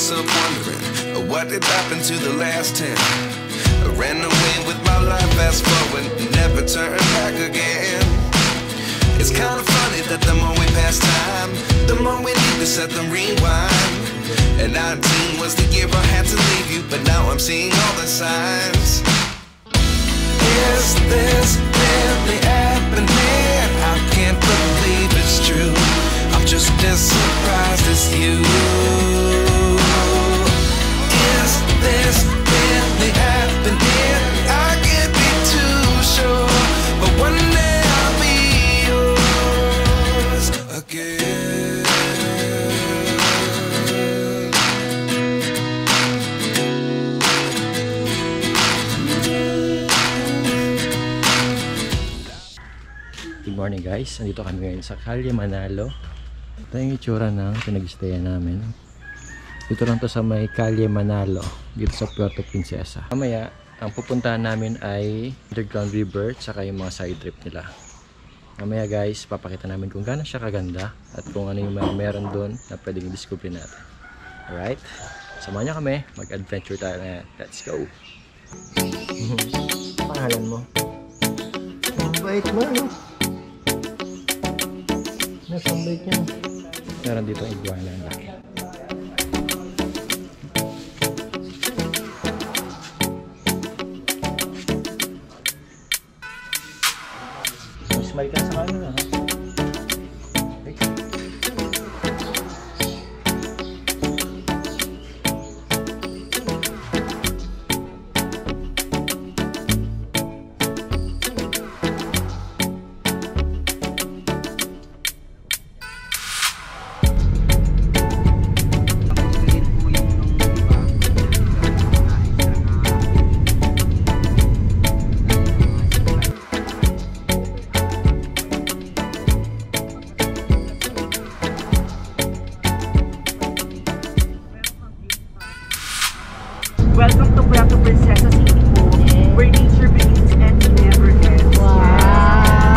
myself wondering, what did happen to the last 10? I ran away with my life, fast forward, never turn back again. It's kind of funny that the more we pass time, the more we need to set them rewind. And 19 was the year I had to leave you, but now I'm seeing all the signs. Is this really happening? I can't believe it's true. I'm just as surprised as you. Is this really happening? I can't be too sure, but one day I'll be yours again. Good morning guys, nandito kami ngayon sa Calle Manalo. Ito yung itsura ng pinag-stayan namin. Dito lang to sa may Calle Manalo, dito sa Puerto Princesa. Mamaya, ang pupuntahan namin ay underground river saka yung mga side trip nila. Mamaya guys, papakita namin kung gaano siya kaganda at kung ano yung meron doon na pwedeng i-discover natin. Alright, samahan niyo kami, mag-adventure tayo na. Let's go! Pangalan mo? Ang bait mo, no? Nasaan bait niya? Meron dito ang iguana ang laki. Smile ka sa camera, ha? Welcome to Puerto Princesa City po, where nature begins and never ends. Wow!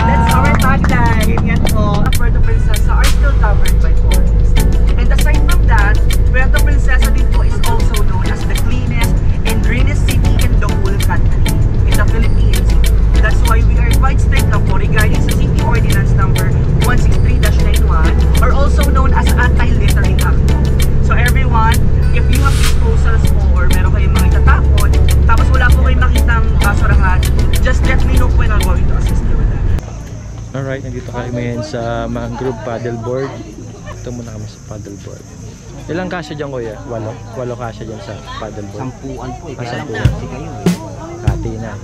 That's our tagline. Yan po. Puerto Princesa are still covered by forest. And aside from that, Puerto Princesa din po is also known as the cleanest and greenest city in the whole country, in the Philippines. That's why we are quite strict na po regarding sa City Ordinance number 163-91, or also known as Anti-Littering Act. So everyone, if you have disposals po or meron kayong mga itatapon, tapos wala po kayong makitang basurahan, just let me know when I'm going to assist you with that. Alright, nandito kami ngayon sa mangrove paddleboard. Ito muna kami sa paddleboard. Ilang kasya dyan kuya? Walo kasya dyan sa paddleboard. Sampuan po eh. Kaya Sampuan. lang Kayo eh. Kati na.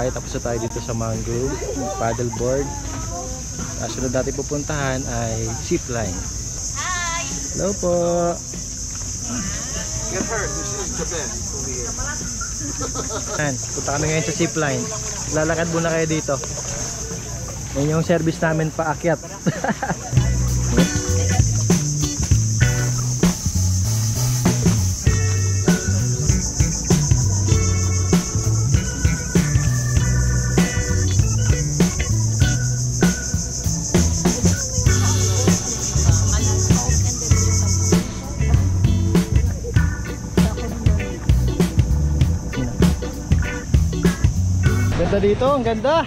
Tapos na tayo dito sa mangrove paddleboard. Sunod natin pupuntahan ay zipline. Hi! Hello po! Get her, this is the best. Punta kami ngayon sa zipline. Lalakad muna kayo dito. Yan yung service namin paakyat. Ganda dito, ang ganda.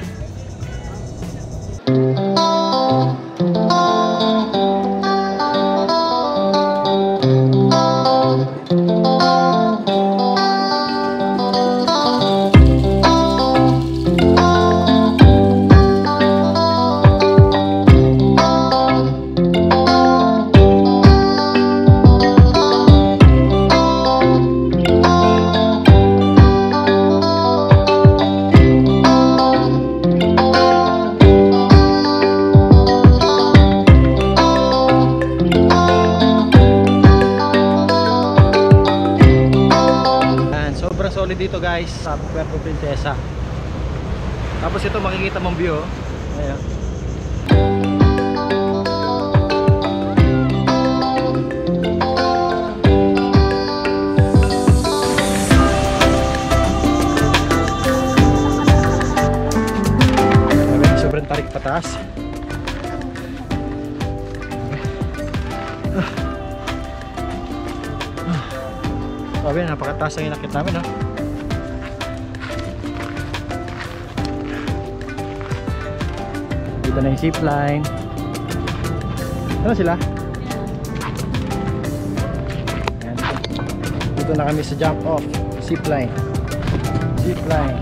dito guys sa Puerto Princesa. Tapos ito makikita mong view. Ayan. Sobrang tarik pataas. Sabi, napakataas ang inakit namin, no? Dito na yung zipline. Ano sila? Ayan. Dito na kami sa jump off. Zipline. Zipline.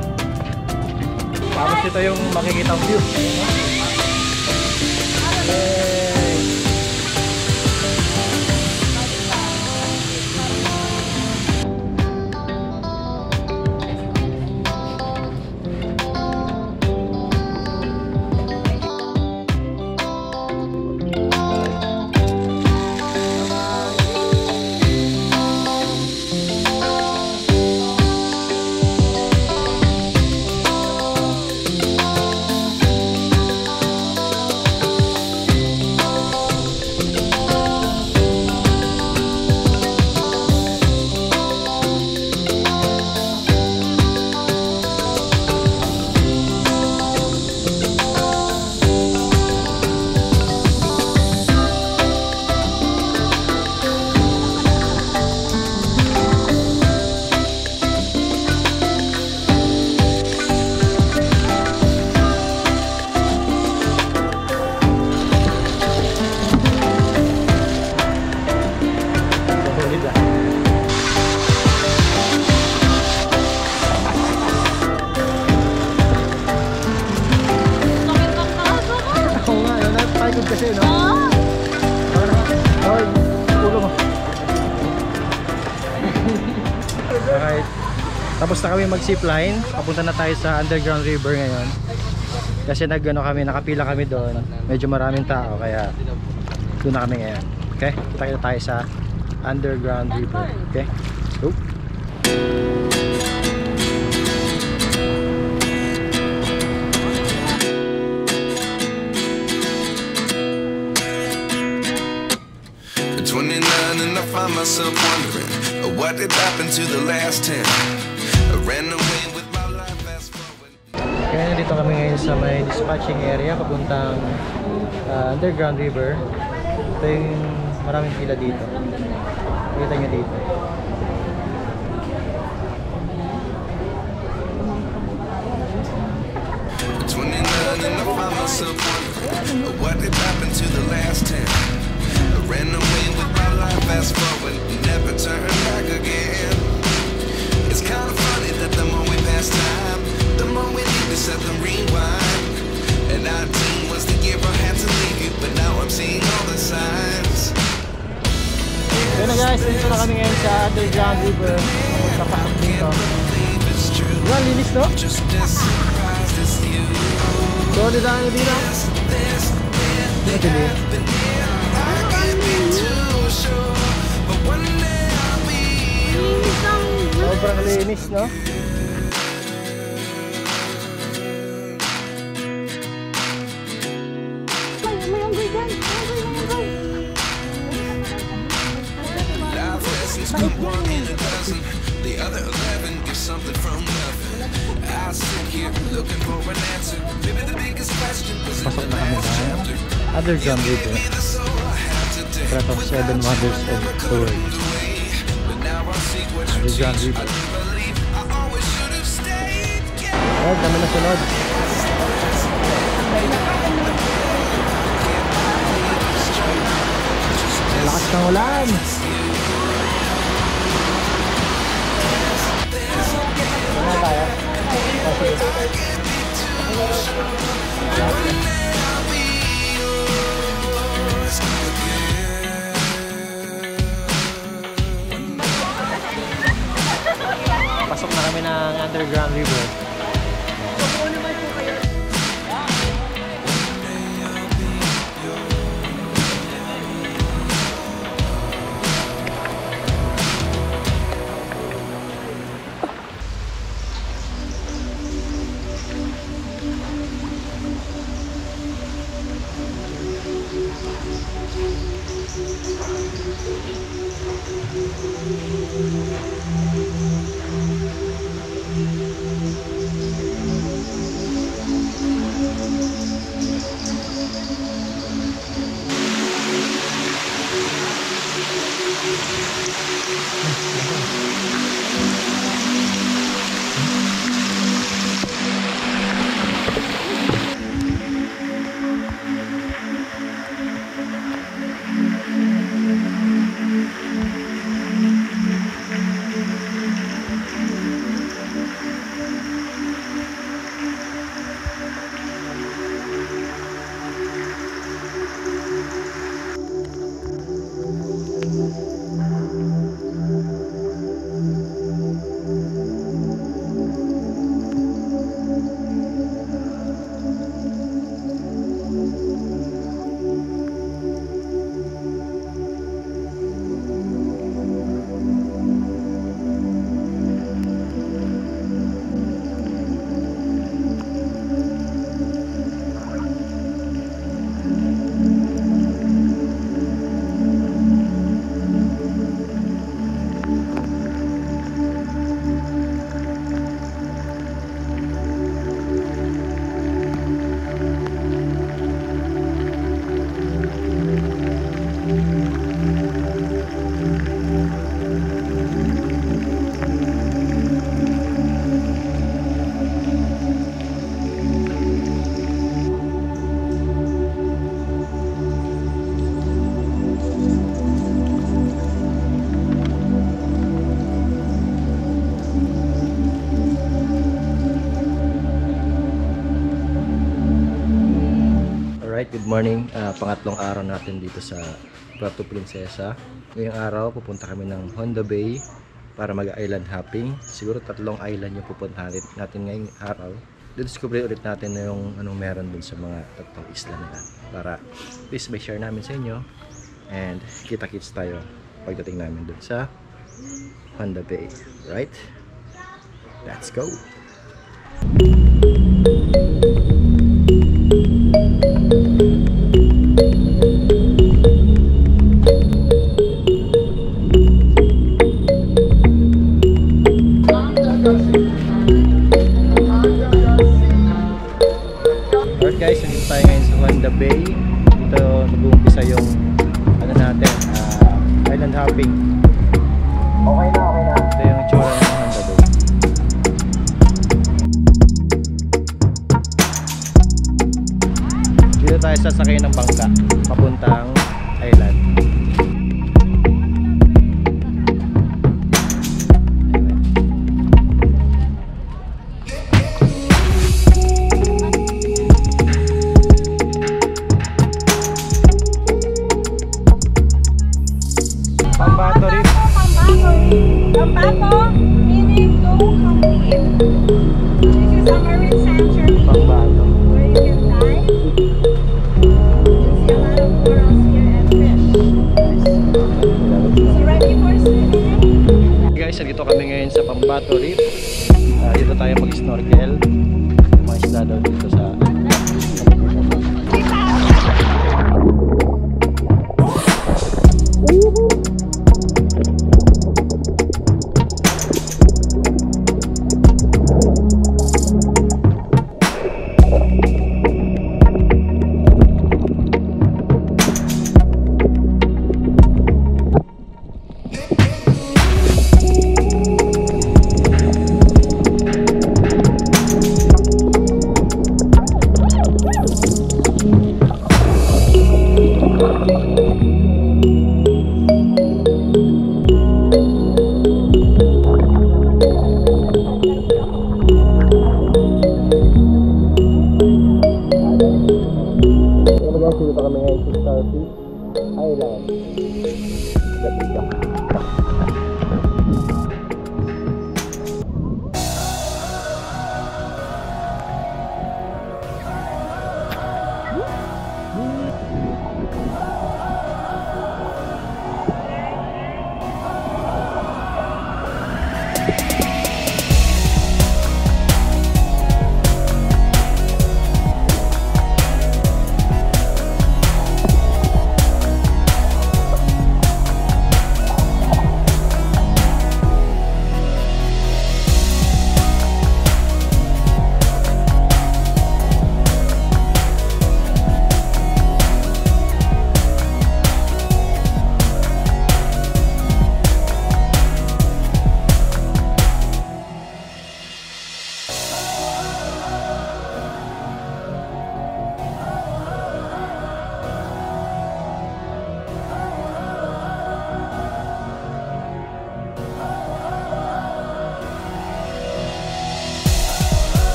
Tapos ito yung makikita ang view. Kasi no? Ay, ulo mo. Alright. Tapos na kami mag-zipline. Papunta na tayo sa underground river ngayon. Kasi nakapila kami doon. Medyo maraming tao kaya doon na kami ngayon. Okay? Kita tayo sa underground river. Okay? Go! 29 and I find myself wondering what did happen to the last 10. I ran away with my life fast forward. Kaya nandito kami ngayon sa may dispatching area papuntang underground river. Ito yung maraming pila dito. Kita nyo dito. And I find myself wondering what did happen to the last 10. I ran away with my life fast forward, never turn back again. It's kind of funny that the more we pass time, the more we need to set the rewind. And 19 was the year I had to leave you, but now I'm seeing all the signs. So na guys, dito na kami ngayon sa underground river. Magpapaak dito. Diba, linis no? Solid ang ano dito? Madilim. Sobrang linis, no? The other 11 give something from nothing. I sit here looking for an answer. Maybe the biggest question was Pasok na kami sa underground river. Part of 7 Wonders of the World. Underground river. Oh, dami na sunod. Lakas ng ulan. Ano tayo? Pasok na kami ng underground river. Alright, good morning. Pangatlong araw natin dito sa Puerto Princesa. Ngayong araw, pupunta kami ng Honda Bay para mag-island hopping. Siguro 3 island yung pupuntahan natin ngayong araw. Discover ulit natin na yung anong meron dun sa mga 3 isla na yan. Para please may share namin sa inyo. And kita-kits tayo pagdating namin dun sa Honda Bay. Right? Let's go! Alright guys, nandito tayo ngayon sa Honda Bay. Dito mag-uumpisa yung ano natin, island hopping. Okay na. Ito yung tsura ng Honda Bay. Dito tayo sasakay ng bangka papuntang island. Pambato Reef. Pambato, meaning to complete. This is a marine sanctuary Pambato. where you can dive. You see a lot of corals here and fish. So ready for swimming? Guys, dito kami ngayon sa Pambato Reef. Dito tayo mag-snorkel. Mga isla daw dito sa dito kami ngayon sa Starfish Island.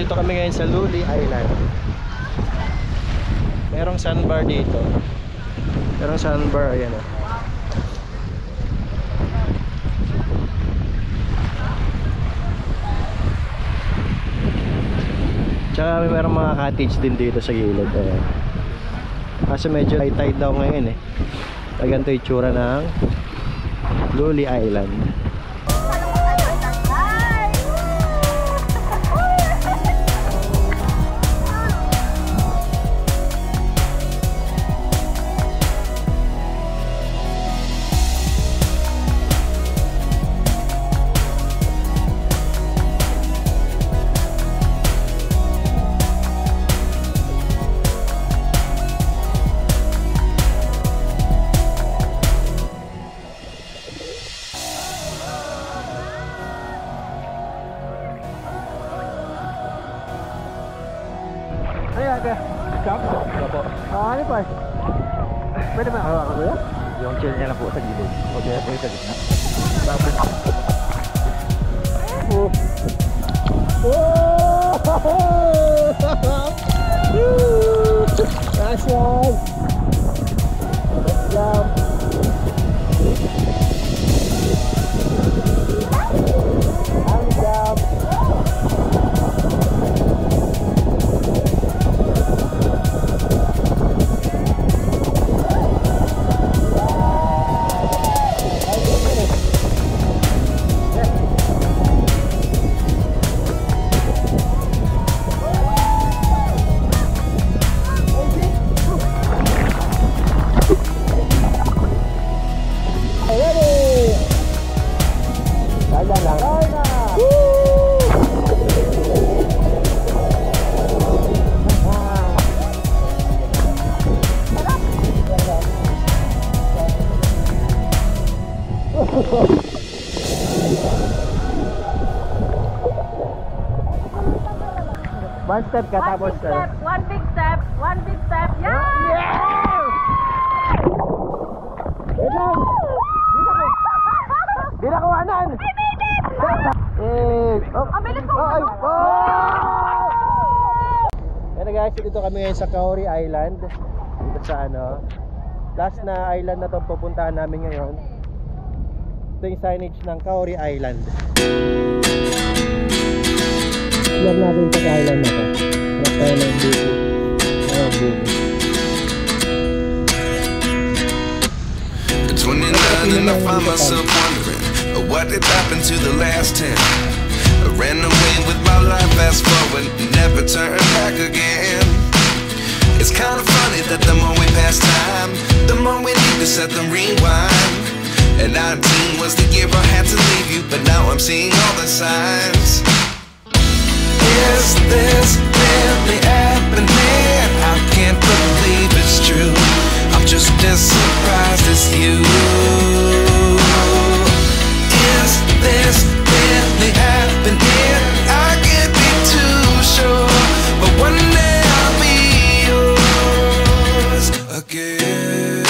Nandito kami ngayon sa Luli Island. Merong sandbar dito. Merong sandbar, ayan o. Tsaka merong mga cottage din dito sa gilid. Ayan. Kasi medyo high tide daw ngayon eh. Ganito yung itsura ng Luli Island. Ano pa? Pwede ba hawakan ko yan? Yung chill niya lang po sa gilid. Okay, pwede sa gitna. Nice one! Let's jump! I'll jump! One step ka tapos One big step. One big step. Yeah! Wait lang! Di na kuhanan! I made it! Ang bilis ko! Yan na guys, dito kami ngayon sa Kauri Island. Dito sa ano, last na island na to pupuntahan namin ngayon. Ito yung signage ng Kauri Island. Alam natin sa island na to. Harap tayo ng buko. At 29 and I find myself wondering what did happen to the last 10. I ran away with my life, fast forward, never turn back again. It's kind of funny that the more we pass time, the more we need to set the rewind. And 19 was the year I had to leave you, but now I'm seeing all the signs. Is this really happening? I can't believe it's true. I'm just as surprised as you. Is this really happening? I can't be too sure, but one day I'll be yours again.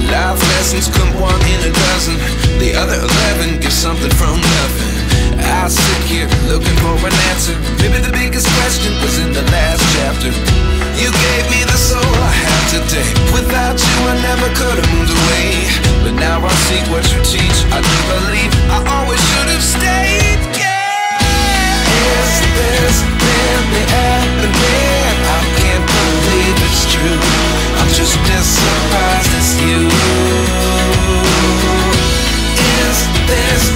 Life lessons come one in a dozen. The other 11 give something from nothing. I sit here looking for an answer. Maybe the biggest question was in the last chapter. You gave me the soul I have today. Without you I never could have moved away. But now I see what you teach. I do believe I always should have stayed. Yeah. Is this really happening? I can't believe it's true. I'm just as surprised as you. Is this